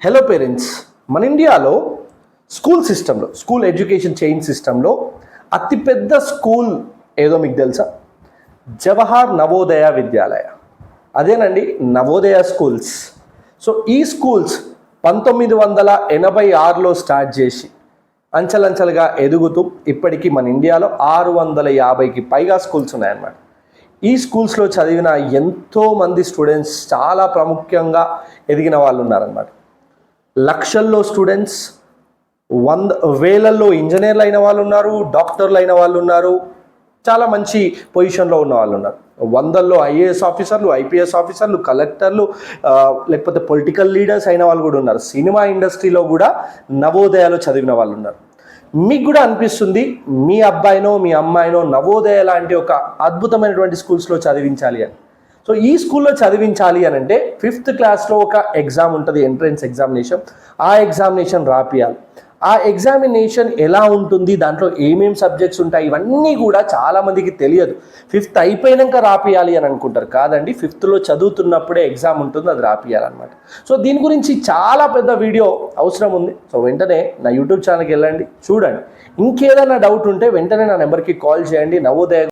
Hello parents, మన ఇండియాలో school education chain సిస్టంలో అతిపెద్ద స్కూల్ ఏదో మీకు తెలుసా? జవహర్ నవోదయ విద్యాలయ. అదేనండి, నవోదయ స్కూల్స్. సో ఈ స్కూల్స్ 1986లో స్టార్ట్ చేసి అంచెలంచెలుగా ఎదుగుతూ ఇప్పటికీ మన ఇండియాలో 650కి పైగా స్కూల్స్ ఉన్నాయన్నమాట. ఈ స్కూల్స్లో చదివిన ఎంతోమంది స్టూడెంట్స్ చాలా ప్రాముఖ్యంగా ఎదిగిన వాళ్ళు ఉన్నారన్నమాట. లక్షల్లో స్టూడెంట్స్, వేలల్లో ఇంజనీర్లు అయిన వాళ్ళు ఉన్నారు, డాక్టర్లు అయిన వాళ్ళు ఉన్నారు, చాలా మంచి పొజిషన్లో ఉన్న వాళ్ళు ఉన్నారు. వందల్లో ఐఏఎస్ ఆఫీసర్లు, ఐపీఎస్ ఆఫీసర్లు, కలెక్టర్లు, లేకపోతే పొలిటికల్ లీడర్స్ అయిన వాళ్ళు కూడా ఉన్నారు. సినిమా ఇండస్ట్రీలో కూడా నవోదయాలో చదివిన వాళ్ళు ఉన్నారు. మీకు కూడా అనిపిస్తుంది మీ అబ్బాయినో మీ అమ్మాయినో నవోదయ లాంటి ఒక అద్భుతమైనటువంటి స్కూల్స్లో చదివించాలి అని. సో ఈ స్కూల్లో చదివించాలి అని అంటే 5th క్లాస్లో ఒక ఎగ్జామ్ ఉంటుంది, ఎంట్రన్స్ ఎగ్జామినేషన్. ఆ ఎగ్జామినేషన్ రాపియాలి. ఆ ఎగ్జామినేషన్ ఎలా ఉంటుంది, దాంట్లో ఏమేమి సబ్జెక్ట్స్ ఉంటాయి, ఇవన్నీ కూడా చాలామందికి తెలియదు. 5th అయిపోయాక రాపియాలి అని అనుకుంటారు. కాదండి, 5thలో చదువుతున్నప్పుడే ఎగ్జామ్ ఉంటుంది, అది రాపియాలన్నమాట. సో దీని గురించి చాలా పెద్ద వీడియో అవసరం ఉంది. సో వెంటనే నా యూట్యూబ్ ఛానల్కి వెళ్ళండి, చూడండి. ఇంకేదైనా డౌట్ ఉంటే వెంటనే నా నెంబర్కి కాల్ చేయండి. నవోదయ